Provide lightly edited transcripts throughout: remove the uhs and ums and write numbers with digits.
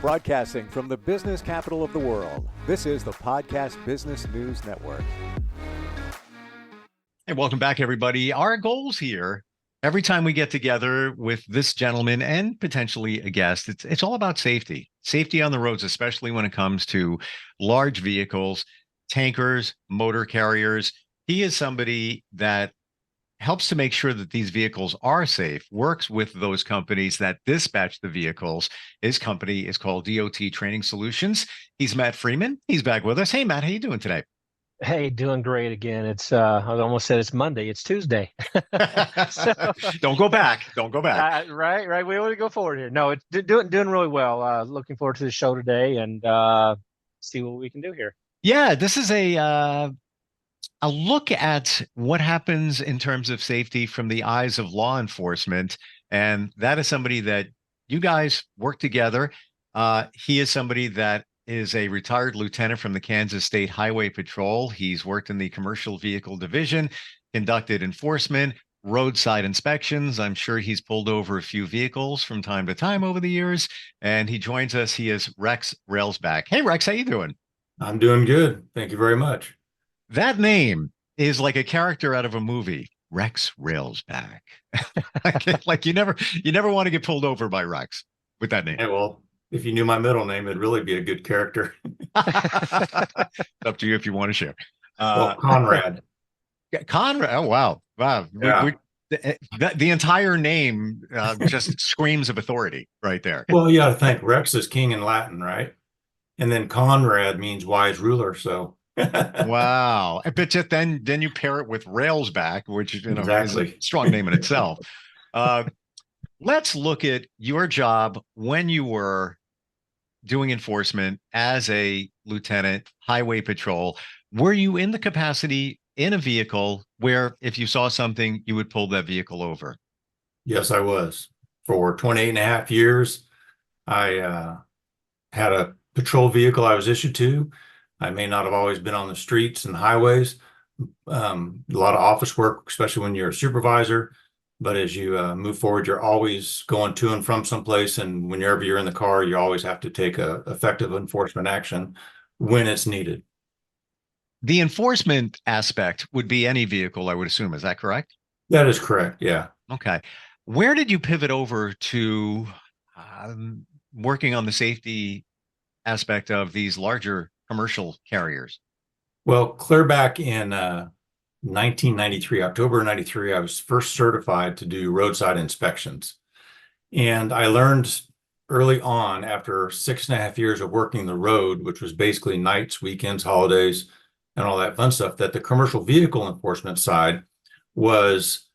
Broadcasting from the business capital of the world, this is the Podcast Business News Network. Hey, welcome back, everybody. Our goals here, every time we get together with this gentleman and potentially a guest, it's all about safety. Safety on the roads, especially when it comes to large vehicles, tankers, motor carriers. He is somebody that helps to make sure that these vehicles are safe, works with those companies that dispatch the vehicles. His company is called DOT Training Solutions. He's Matt Freeman. He's back with us. Hey, Matt, how you doing today? Hey, doing great again. It's I almost said it's Monday. It's Tuesday. So, Don't go back. Don't go back. right. We want to go forward here. No, it's doing really well. Looking forward to the show today and see what we can do here. Yeah, this is a look at what happens in terms of safety from the eyes of law enforcement. And that is somebody that you guys work together. He is somebody that is a retired lieutenant from the Kansas State Highway Patrol. He's worked in the commercial vehicle division, conducted enforcement, roadside inspections. I'm sure he's pulled over a few vehicles from time to time over the years. And he joins us. He is Rex Railsback. Hey, Rex, how you doing? I'm doing good. Thank you very much. That name is like a character out of a movie, Rex Railsback. like you never want to get pulled over by Rex with that name. Hey, well, if you knew my middle name, it'd really be a good character. Up to you if you want to share. Well, Conrad. Conrad. Oh, wow. Yeah. The entire name just screams of authority right there. Well, you got to think Rex is king in Latin, right? And then Conrad means wise ruler. So wow. But just then you pair it with Railsback, which exactly. is a strong name in itself. Let's look at your job when you were doing enforcement as a lieutenant, highway patrol. Were you in the capacity in a vehicle where if you saw something, you would pull that vehicle over? Yes, I was. For 28 and a half years, I had a patrol vehicle I was issued to. I may not have always been on the streets and highways. A lot of office work, especially when you're a supervisor. But as you move forward, you're always going to and from someplace. And whenever you're in the car, you always have to take effective enforcement action when it's needed. The enforcement aspect would be any vehicle, I would assume. Is that correct? That is correct. Yeah. Okay. Where did you pivot over to working on the safety aspect of these larger commercial carriers? Well, clear back in 1993, October 93, I was first certified to do roadside inspections. And I learned early on, after 6.5 years of working the road, which was basically nights, weekends, holidays, and all that fun stuff, that the commercial vehicle enforcement side was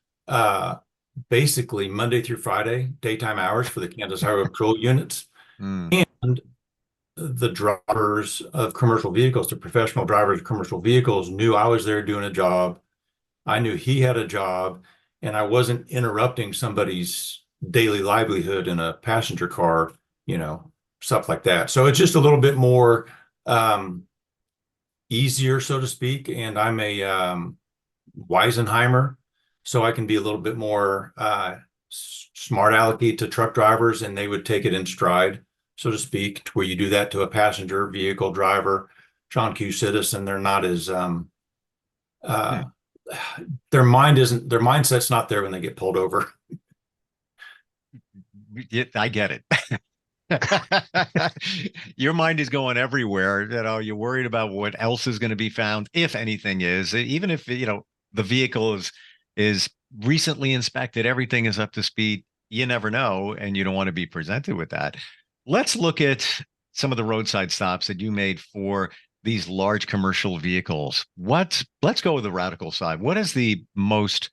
basically Monday through Friday, daytime hours for the Kansas Highway Patrol units. And the drivers of commercial vehicles, the professional drivers of commercial vehicles knew I was there doing a job. I knew he had a job, and I wasn't interrupting somebody's daily livelihood in a passenger car, stuff like that. So it's just a little bit more easier, so to speak. And I'm a Weisenheimer, so I can be a little bit more smart alecky to truck drivers, and they would take it in stride, so to speak, to where you do that to a passenger vehicle driver, John Q. citizen. They're not as their mindset's not there when they get pulled over. I get it. Your mind is going everywhere. You're worried about what else is going to be found, if anything is, even if the vehicle is recently inspected, everything is up to speed. You never know, and you don't want to be presented with that. Let's look at some of the roadside stops that you made for these large commercial vehicles. Let's go with the radical side. What is the most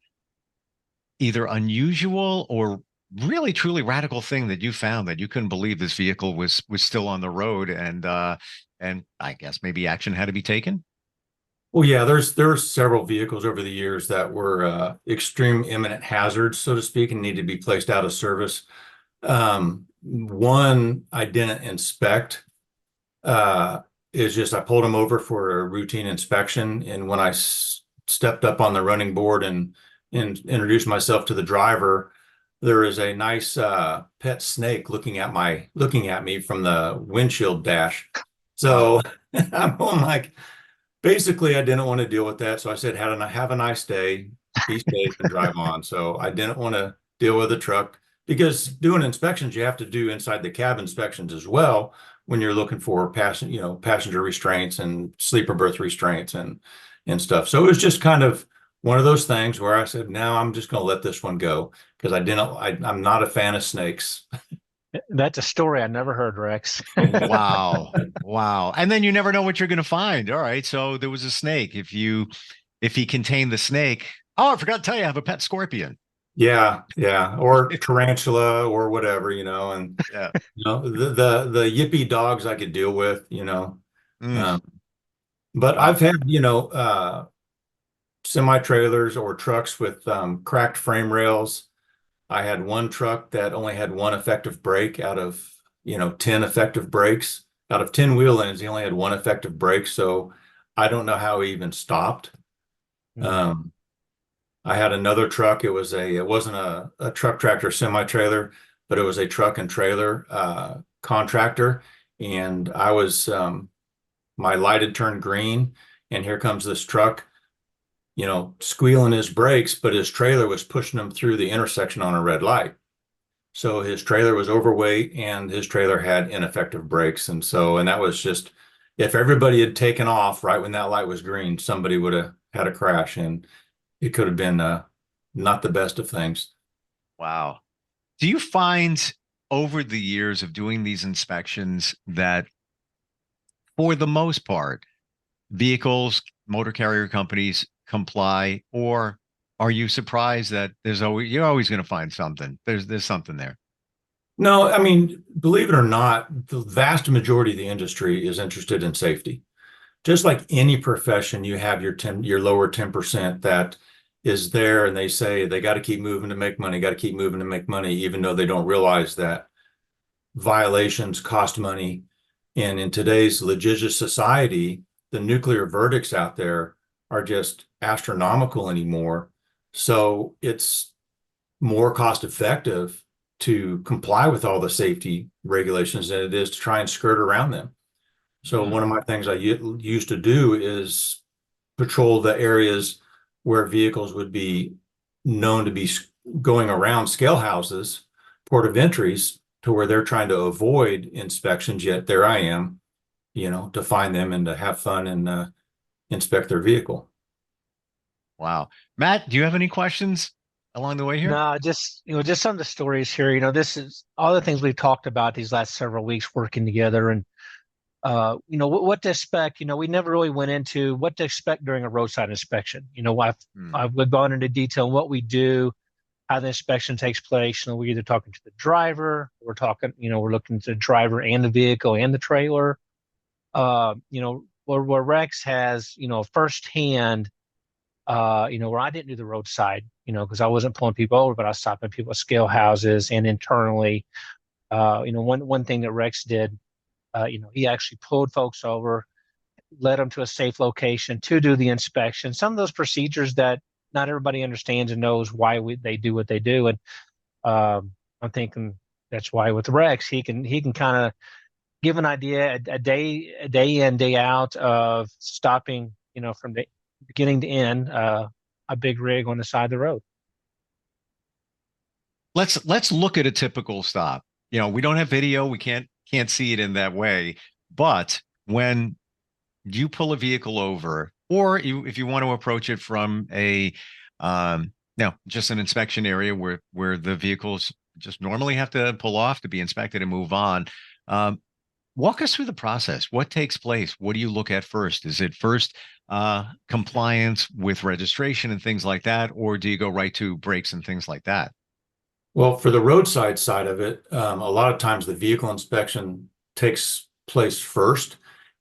either unusual or really truly radical thing that you found that you couldn't believe this vehicle was still on the road, and I guess maybe action had to be taken? Well, yeah, there were several vehicles over the years that were extreme imminent hazards, so to speak, and needed to be placed out of service. One I didn't inspect. Is just I pulled him over for a routine inspection, and when I stepped up on the running board and introduced myself to the driver, there is a nice pet snake looking at me from the windshield dash. So I'm like, basically, I didn't want to deal with that. So I said, have a nice day, be safe, and drive on. So I didn't want to deal with the truck because doing inspections, you have to do inside the cab inspections as well when you're looking for passenger restraints and sleeper berth restraints and stuff. So it was just kind of one of those things where I said, no, I'm just going to let this one go because I'm not a fan of snakes. That's a story I never heard, Rex. Wow. Wow. And then you never know what you're going to find. All right. So there was a snake. If he contained the snake, oh, I forgot to tell you, I have a pet scorpion. Yeah, yeah, or tarantula or whatever, and Yeah. the yippy dogs I could deal with, Mm, Um, but wow. I've had, semi-trailers or trucks with cracked frame rails. I had one truck that only had one effective brake out of, 10 effective brakes. Out of 10 wheel ends, he only had one effective brake, so I don't know how he even stopped. Mm. Um, I had another truck. It wasn't a truck tractor semi-trailer, but it was a truck and trailer contractor. And my light had turned green, and here comes this truck, squealing his brakes, but his trailer was pushing him through the intersection on a red light. So his trailer was overweight and his trailer had ineffective brakes. And that was just, if everybody had taken off right when that light was green, somebody would have had a crash, and it could have been not the best of things. Wow. Do you find over the years of doing these inspections that for the most part, vehicles, motor carrier companies comply, or are you surprised that you're always going to find something? There's something there. No, I mean, believe it or not, the vast majority of the industry is interested in safety. Just like any profession, you have your lower 10% that is there, and they say they got to keep moving to make money, got to keep moving to make money, even though they don't realize that violations cost money. And in today's litigious society, the nuclear verdicts out there are just astronomical anymore. So it's more cost effective to comply with all the safety regulations than it is to try and skirt around them. So Mm, one of my things I used to do is patrol the areas where vehicles would be known to be going around scale houses, port of entries, to where they're trying to avoid inspections. Yet there I am, to find them and to have fun and inspect their vehicle. wow. Matt, do you have any questions along the way here? No, just some of the stories here. This is all the things we've talked about these last several weeks working together, and what to expect. We never really went into what to expect during a roadside inspection. Mm, We've gone into detail on what we do, how the inspection takes place. We're either talking to the driver, we're looking at the driver and the vehicle and the trailer. Where Rex has, firsthand, where I didn't do the roadside, because I wasn't pulling people over, but I was stopping people at scale houses and internally. One thing that Rex did, he actually pulled folks over, led them to a safe location to do the inspection. Some of those procedures that not everybody understands and knows why they do what they do. And I'm thinking that's why with Rex, he can kind of give an idea a day in, day out of stopping, from the beginning to end, a big rig on the side of the road. let's look at a typical stop. We don't have video, we can't see it in that way. But when you pull a vehicle over, or if you want to approach it from just an inspection area where the vehicles just normally have to pull off to be inspected and move on. Walk us through the process. What takes place? What do you look at first? Is it first compliance with registration and things like that, or do you go right to brakes and things like that? Well, for the roadside side of it, a lot of times the vehicle inspection takes place first.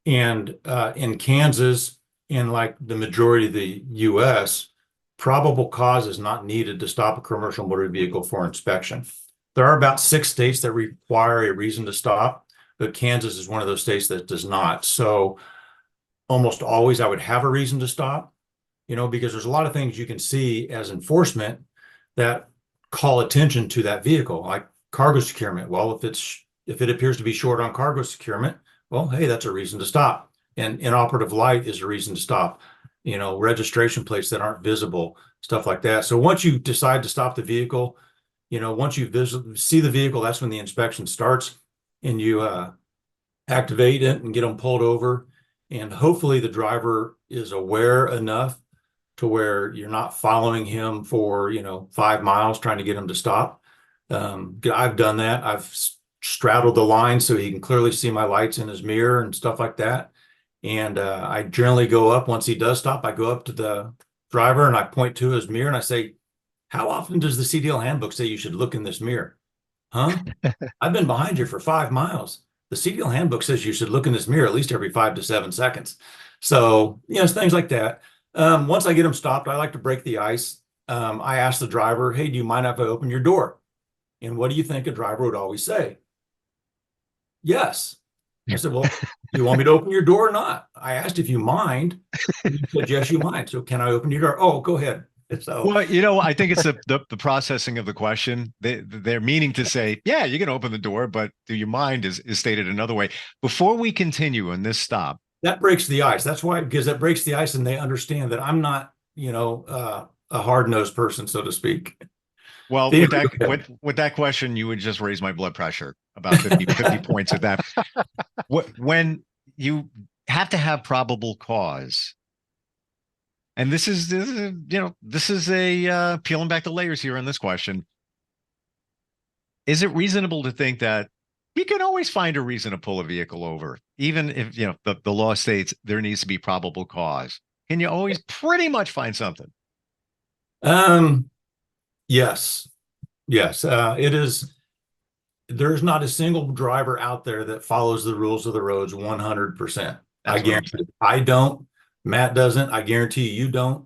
And in Kansas, in like the majority of the US, probable cause is not needed to stop a commercial motor vehicle for inspection. There are about 6 states that require a reason to stop, but Kansas is one of those states that does not. So almost always I would have a reason to stop, because there's a lot of things you can see as enforcement that call attention to that vehicle, like cargo securement. Well, if it appears to be short on cargo securement, well, hey, that's a reason to stop. And inoperative light is a reason to stop. Registration plates that aren't visible, stuff like that. So once you decide to stop the vehicle, once you see the vehicle, that's when the inspection starts, and you activate it and get them pulled over. And hopefully the driver is aware enough to where you're not following him for 5 miles trying to get him to stop. I've done that. I've straddled the line so he can clearly see my lights in his mirror and stuff like that. And I generally go up, once he does stop, I go up to the driver and I point to his mirror and I say, how often does the CDL handbook say you should look in this mirror? Huh? I've been behind you for 5 miles. The CDL handbook says you should look in this mirror at least every 5 to 7 seconds. So, it's things like that. Once I get them stopped, I like to break the ice. I ask the driver, hey, do you mind if I open your door? And what do you think a driver would always say? Yes. I said, well, do you want me to open your door or not? I asked if you mind. You said, yes, you mind. So can I open your door? Oh, go ahead. So, well, I think it's the processing of the question. They're meaning to say, yeah, you can open the door, but do you mind is stated another way. Before we continue on this stop, that breaks the ice. That's why, because that breaks the ice and they understand that I'm not, a hard-nosed person, so to speak. Well, with that question, you would just raise my blood pressure about 50 points at that. When you have to have probable cause, and this is a peeling back the layers here on this question. Is it reasonable to think that you can always find a reason to pull a vehicle over, even if the law states there needs to be probable cause? Can you always pretty much find something? Yes. It is. There's not a single driver out there that follows the rules of the roads 100%. I guarantee. I don't. Matt doesn't. I guarantee you don't.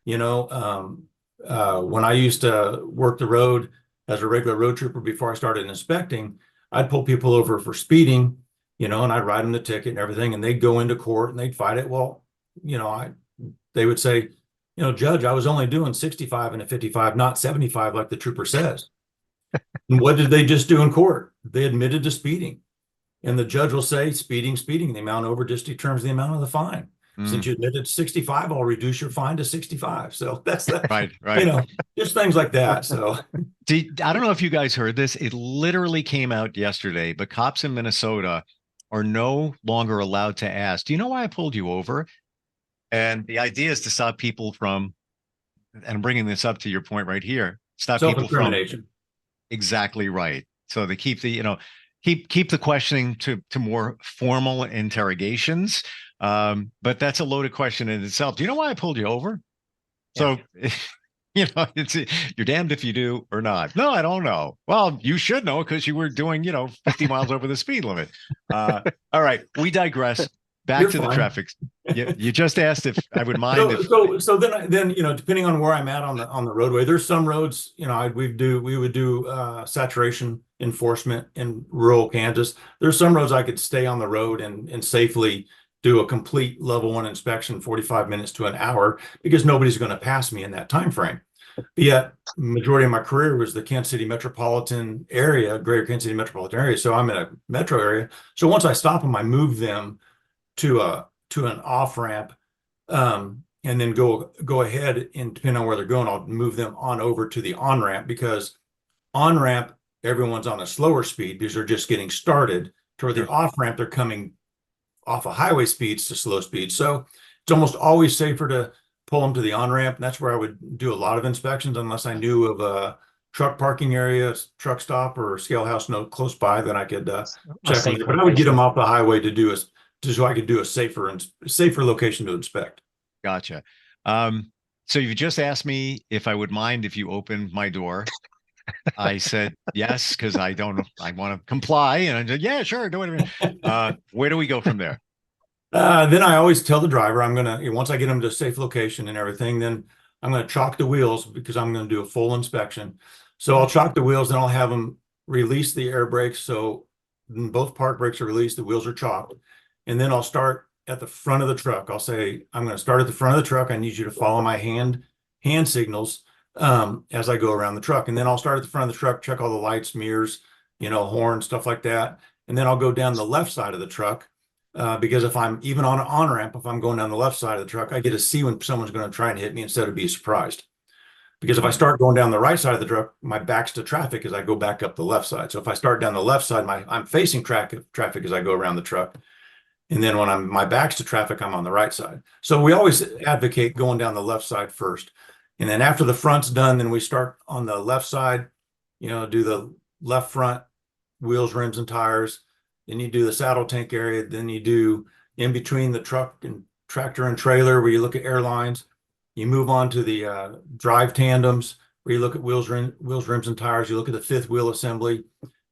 When I used to work the road as a regular road trooper before I started inspecting, I'd pull people over for speeding, and I'd write them the ticket and everything, and they'd go into court and they'd fight it. Well, they would say, Judge, I was only doing 65 and a 55, not 75 like the trooper says. And what did they just do in court? They admitted to speeding. And the judge will say, speeding. The amount over just determines the amount of the fine. Since you admitted to 65, I'll reduce your fine to 65. So that's that. Right. Just things like that. So I don't know if you guys heard this. It literally came out yesterday, but cops in Minnesota are no longer allowed to ask, do you know why I pulled you over? And the idea is to stop people from, and I'm bringing this up to your point right here, stop people from. Exactly right. So they keep the, keep the questioning to more formal interrogations. But that's a loaded question in itself. Do you know why I pulled you over? Yeah. So, you're damned if you do or not. No, I don't know. Well, you should know because you were doing, 50 miles over the speed limit. All right. We digress. Back to the traffic. You just asked if I would mind. So then, depending on where I'm at on the roadway, there's some roads, we would do saturation enforcement in rural Kansas. There's some roads I could stay on the road and safely do a complete level 1 inspection, 45 minutes to an hour, because nobody's going to pass me in that time frame. But yet, majority of my career was the Kansas City metropolitan area, greater Kansas City metropolitan area. So I'm in a metro area. So once I stop them, I move them to an off ramp, and then go ahead, and depending on where they're going, I'll move them on over to the on ramp, because on ramp everyone's on a slower speed because they're just getting started. Toward the off ramp, they're coming off of highway speeds to slow speeds. So it's almost always safer to pull them to the on ramp. And that's where I would do a lot of inspections, unless I knew of a truck parking area, truck stop, or scale house note close by. Then I could check them. But I would get them off the highway so I could do a safer location to inspect. Gotcha. So you just asked me if I would mind if you opened my door. I said yes, because I want to comply. And I said, yeah, sure, do whatever. Where do we go from there? Then I always tell the driver, once I get them to a safe location and everything, then I'm going to chalk the wheels, because I'm going to do a full inspection. So I'll chalk the wheels, and I'll have them release the air brakes. So both park brakes are released, the wheels are chalked. And then I'll start at the front of the truck. I'll say, I'm going to start at the front of the truck. I need you to follow my hand signals. as I go around the truck. And then I'll start at the front of the truck, check all the lights, mirrors, horn, stuff like that. And then I'll go down the left side of the truck, because if I'm even on an on-ramp, if I'm going down the left side of the truck, I get to see when someone's going to try and hit me instead of be surprised. Because if I start going down the right side of the truck, my back's to traffic as I go back up the left side. So if I start down the left side, I'm facing traffic as I go around the truck. And then when my back's to traffic, I'm on the right side. So we always advocate going down the left side first. And then after the front's done, then we start on the left side, do the left front, wheels, rims, and tires. Then you do the saddle tank area. Then you do in between the truck and tractor and trailer, where you look at airlines. You move on to the drive tandems, where you look at wheels, rims, and tires. You look at the fifth wheel assembly.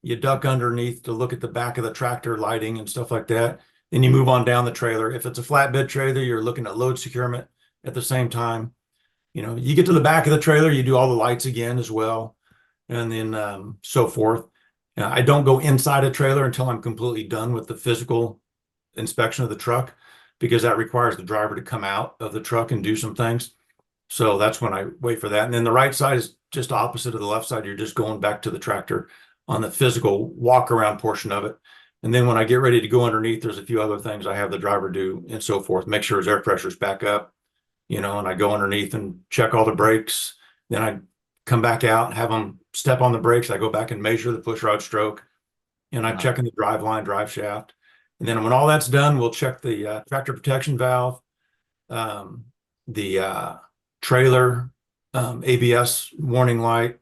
You duck underneath to look at the back of the tractor lighting and stuff like that. Then you move on down the trailer. If it's a flatbed trailer, you're looking at load securement at the same time. You get to the back of the trailer, you do all the lights again as well, and then so forth. I don't go inside a trailer until I'm completely done with the physical inspection of the truck, because that requires the driver to come out of the truck and do some things. So that's when I wait for that. And then the right side is just opposite of the left side. You're just going back to the tractor on the physical walk around portion of it. And then when I get ready to go underneath, there's a few other things I have the driver do and so forth. Make sure his air pressure's back up, and I go underneath and check all the brakes. Then I come back out and have them step on the brakes. I go back and measure the push rod stroke, and I'm checking the drive line, drive shaft. And then when all that's done, we'll check the tractor protection valve, the trailer ABS warning light,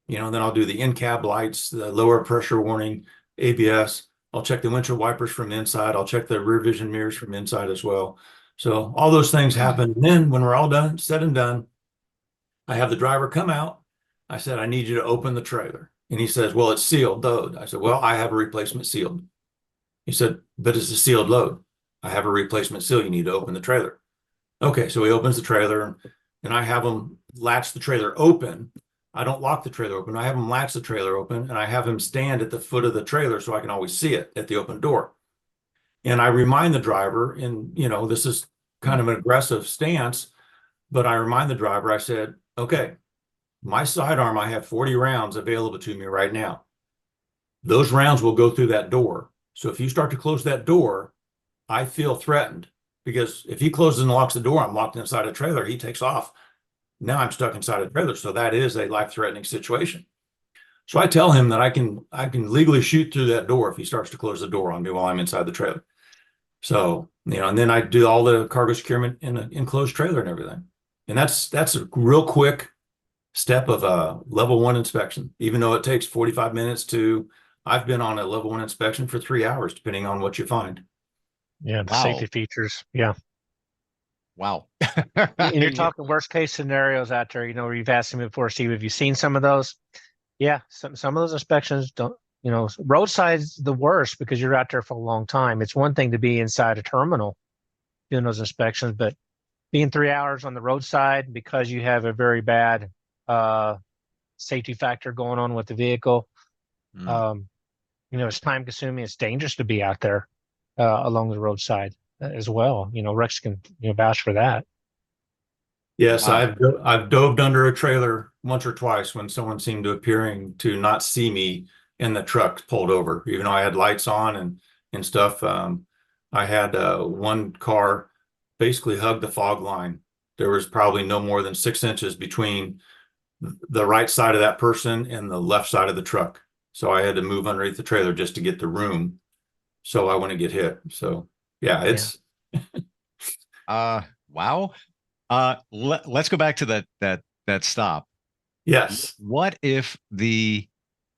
then I'll do the in-cab lights, the lower pressure warning ABS. I'll check the windshield wipers from inside. I'll check the rear vision mirrors from inside as well. So all those things happen. And then when we're all done, said and done, I have the driver come out. I said, I need you to open the trailer. And he says, well, it's sealed load. I said, well, I have a replacement sealed. He said, but it's a sealed load. I have a replacement seal. You need to open the trailer. Okay, so he opens the trailer, and I have him latch the trailer open. I don't lock the trailer open. I have him latch the trailer open, and I have him stand at the foot of the trailer so I can always see it at the open door. And I remind the driver, and this is kind of an aggressive stance, but I remind the driver, I said, okay, my sidearm, I have 40 rounds available to me right now. Those rounds will go through that door. So if you start to close that door, I feel threatened, because if he closes and locks the door, I'm locked inside a trailer. He takes off. Now I'm stuck inside a trailer. So that is a life-threatening situation. So I tell him that I can legally shoot through that door if he starts to close the door on me while I'm inside the trailer. So, and then I do all the cargo securement in an enclosed trailer and everything. And that's a real quick step of a level 1 inspection, even though it takes 45 minutes I've been on a level 1 inspection for 3 hours, depending on what you find. Yeah, the Wow. safety features. Yeah. Wow. And you're talking worst case scenarios out there, where you've asked me before, Steve, have you seen some of those? Yeah, some of those inspections don't, roadside's the worst because you're out there for a long time. It's one thing to be inside a terminal doing those inspections, but being 3 hours on the roadside because you have a very bad safety factor going on with the vehicle, it's time consuming. It's dangerous to be out there along the roadside as well. Rex can vouch for that. Yes, Wow. I've dove under a trailer once or twice when someone seemed to appearing to not see me in the truck pulled over, even though I had lights on and stuff. I had one car basically hug the fog line. There was probably no more than 6 inches between the right side of that person and the left side of the truck. So I had to move underneath the trailer just to get the room so I wouldn't get hit. So yeah, it's wow. Let's go back to that stop. yes. What if the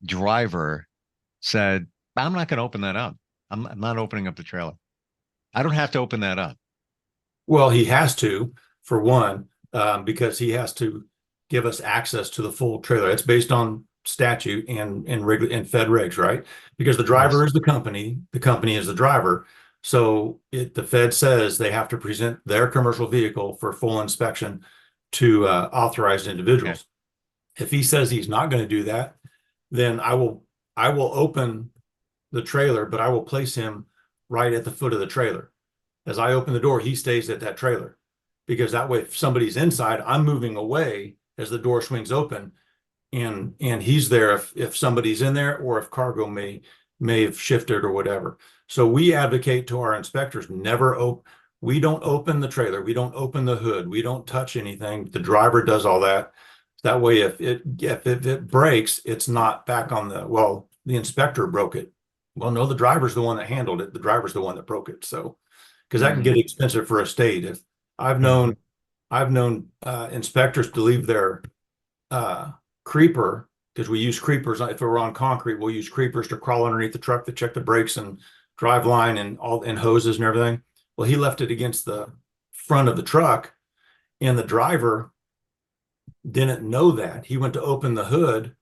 driver said, I'm not going to open that up. I'm not opening up the trailer. I don't have to open that up. Well, he has to, for one, because he has to give us access to the full trailer. It's based on statute and Fed regs, right? Because the driver is the company is the driver. So the Fed says they have to present their commercial vehicle for full inspection to authorized individuals. Okay. If he says he's not going to do that, then I will open the trailer, but I will place him right at the foot of the trailer. As I open the door, he stays at that trailer, because that way, if somebody's inside, I'm moving away as the door swings open, and he's there if somebody's in there, or if cargo may have shifted or whatever. So we advocate to our inspectors, we don't open the trailer, we don't open the hood, we don't touch anything. The driver does all that. That way, if it breaks, it's not back on the inspector broke it. Well, no, the driver's the one that handled it. The driver's the one that broke it. So, because that can get expensive for a state. If I've known inspectors to leave their creeper, because we use creepers. If we're on concrete, we'll use creepers to crawl underneath the truck to check the brakes and drive line and hoses and everything. Well, he left it against the front of the truck, and the driver didn't know that. He went to open the hood,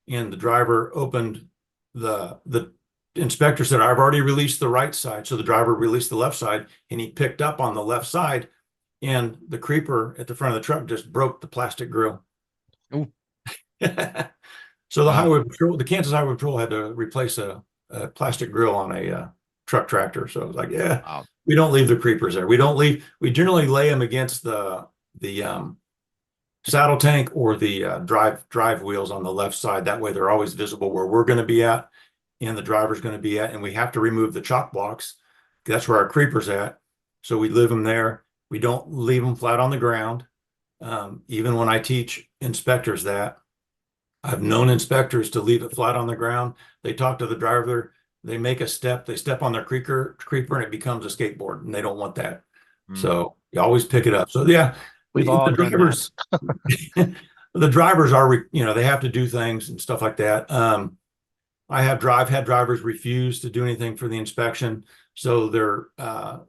and the driver opened the inspector said, "I've already released the right side." So the driver released the left side, and he picked up on the left side, and the creeper at the front of the truck just broke the plastic grill. Ooh. So the Kansas Highway Patrol had to replace a plastic grill on a truck tractor. So it was like, Wow. we don't leave the creepers there. We generally lay them against the saddle tank or the drive wheels on the left side. That way they're always visible where we're going to be at and the driver's going to be at. And we have to remove the chock blocks. That's where our creeper's at. So we leave them there. We don't leave them flat on the ground. Even when I teach inspectors that, I've known inspectors to leave it flat on the ground. They talk to the driver, they make a step, they step on their creeper and it becomes a skateboard, and they don't want that. So you always pick it up. So yeah, We've all the done drivers, the drivers are, they have to do things and stuff like that. I've had drivers refuse to do anything for the inspection. So they're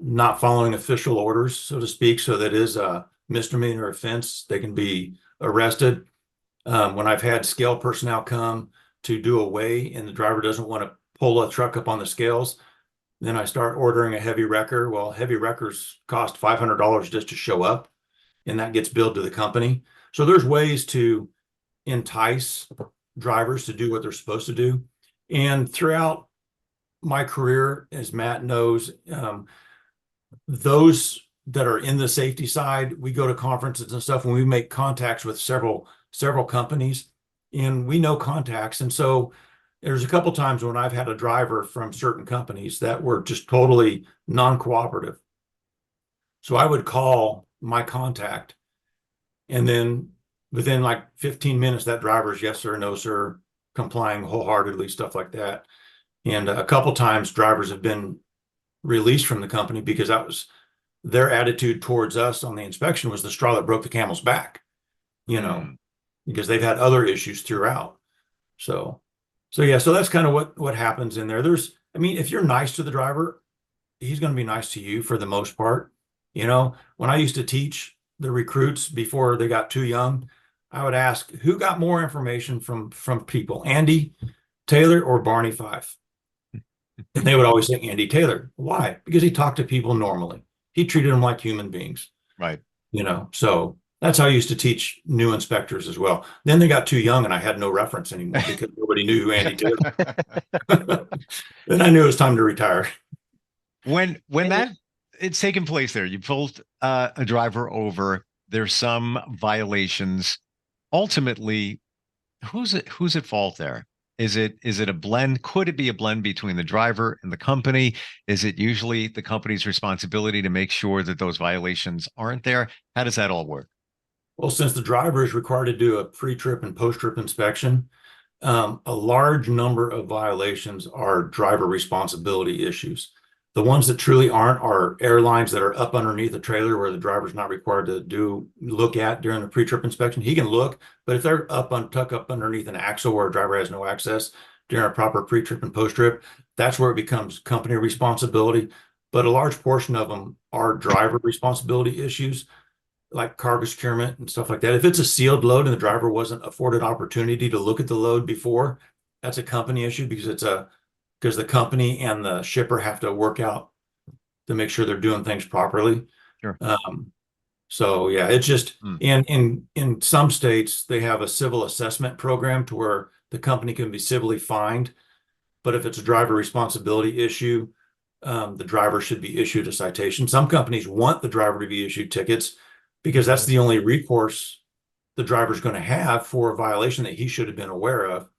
not following official orders, so to speak. So that is a misdemeanor offense. They can be arrested. When I've had scale personnel come to do a weigh and the driver doesn't want to pull a truck up on the scales, then I start ordering a heavy wrecker. Well, heavy wreckers cost $500 just to show up, and that gets billed to the company. So there's ways to entice drivers to do what they're supposed to do. And throughout my career, as Matt knows, those that are in the safety side, we go to conferences and stuff, and we make contacts with several companies, and we know contacts. And so there's a couple times when I've had a driver from certain companies that were just totally non-cooperative. So I would call my contact, and then within like 15 minutes, that driver's yes sir, no sir, complying wholeheartedly, stuff like that. And a couple times drivers have been released from the company because that was their attitude towards us on the inspection was the straw that broke the camel's back, because they've had other issues throughout. So yeah, so that's kind of what happens in there. If you're nice to the driver, he's going to be nice to you for the most part. When I used to teach the recruits before they got too young, I would ask, who got more information from people, Andy Taylor or Barney Fife? And they would always say Andy Taylor. Why? Because he talked to people normally. He treated them like human beings. Right. So that's how I used to teach new inspectors as well. Then they got too young and I had no reference anymore because nobody knew who Andy Taylor. Then I knew it was time to retire. When that it's taken place there, you pulled a driver over, there's some violations. Ultimately, who's at fault there? Is it a blend? Could it be a blend between the driver and the company? Is it usually the company's responsibility to make sure that those violations aren't there? How does that all work? Well, since the driver is required to do a pre-trip and post-trip inspection, a large number of violations are driver responsibility issues. The ones that truly aren't are airlines that are up underneath the trailer where the driver's not required to look at during the pre-trip inspection. He can look, but if they're tuck up underneath an axle where a driver has no access during a proper pre-trip and post-trip, that's where it becomes company responsibility. But a large portion of them are driver responsibility issues, like cargo securement and stuff like that. If it's a sealed load and the driver wasn't afforded opportunity to look at the load before, that's a company issue because the company and the shipper have to work out to make sure they're doing things properly. Sure. So yeah, it's just in some states they have a civil assessment program to where the company can be civilly fined, but if it's a driver responsibility issue, the driver should be issued a citation. Some companies want the driver to be issued tickets because that's the only recourse the driver's going to have for a violation that he should have been aware of,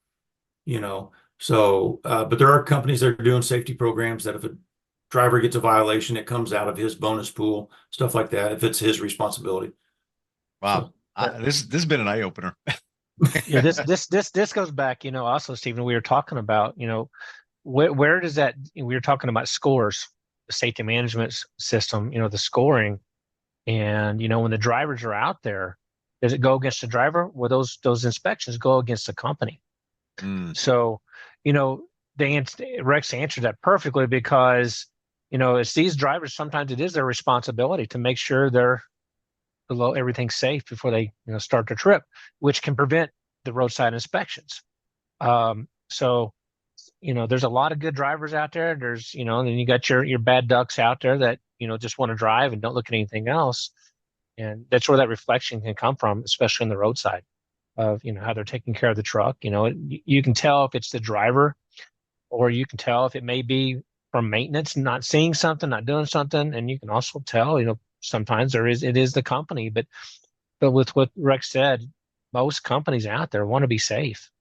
you know. So, but there are companies that are doing safety programs that if a driver gets a violation, it comes out of his bonus pool, stuff like that, if it's his responsibility. Wow. So, This has been an eye opener. Yeah, this goes back, also, Stephen, we were talking about, where does that, we were talking about scores, the safety management system, the scoring. And, when the drivers are out there, does it go against the driver? Well, those inspections go against the company. So, Rex answered that perfectly because, it's these drivers, sometimes it is their responsibility to make sure they're below everything's safe before they, start their trip, which can prevent the roadside inspections. So, there's a lot of good drivers out there. There's, then you got your bad ducks out there that, just want to drive and don't look at anything else. And that's where that reflection can come from, especially on the roadside of, how they're taking care of the truck. You can tell if it's the driver, or you can tell if it may be from maintenance, not seeing something, not doing something. And you can also tell, sometimes it is the company, but with what Rex said, most companies out there want to be safe,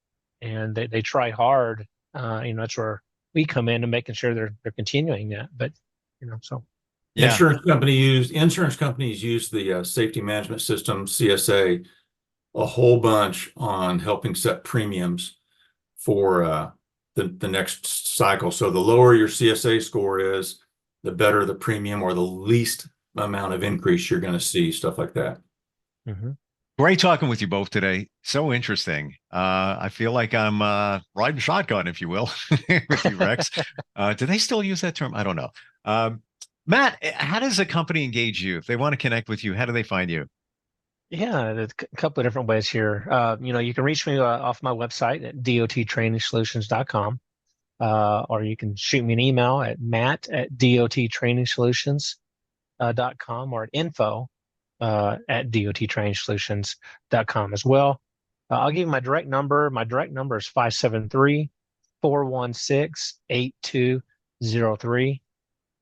and they try hard. That's where we come in and making sure they're continuing that. But so Yeah. insurance companies use the safety management system, CSA, a whole bunch on helping set premiums for the next cycle. So the lower your CSA score is, the better the premium, or the least amount of increase you're going to see, stuff like that. Mm-hmm. Great talking with you both today. So interesting. I feel like I'm riding shotgun, if you will, with you, Rex. Do they still use that term? I don't know. Matt, how does a company engage you? If they want to connect with you, how do they find you? Yeah, there's a couple of different ways here. You can reach me off my website at dottrainingsolutions.com, or you can shoot me an email at matt@dottrainingsolutions.com, or at info@dottrainingsolutions.com as well. I'll give you my direct number. My direct number is 573-416-8203.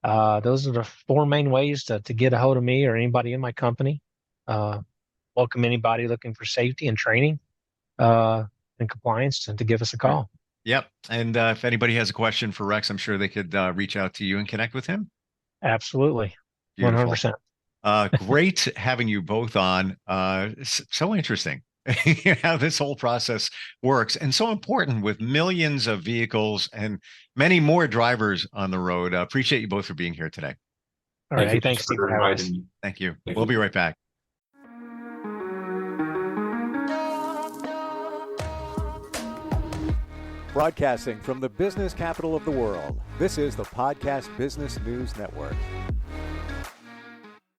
Those are the four main ways to get a hold of me or anybody in my company. Welcome anybody looking for safety and training and compliance to give us a call. Yep. And if anybody has a question for Rex, I'm sure they could reach out to you and connect with him. Absolutely. Beautiful. 100%. Great having you both on. So interesting how this whole process works, and so important with millions of vehicles and many more drivers on the road. Appreciate you both for being here today. All right. Hey, thanks, Steve, for having us. Thank you. We'll be right back. Broadcasting from the business capital of the world, this is the Podcast Business News Network.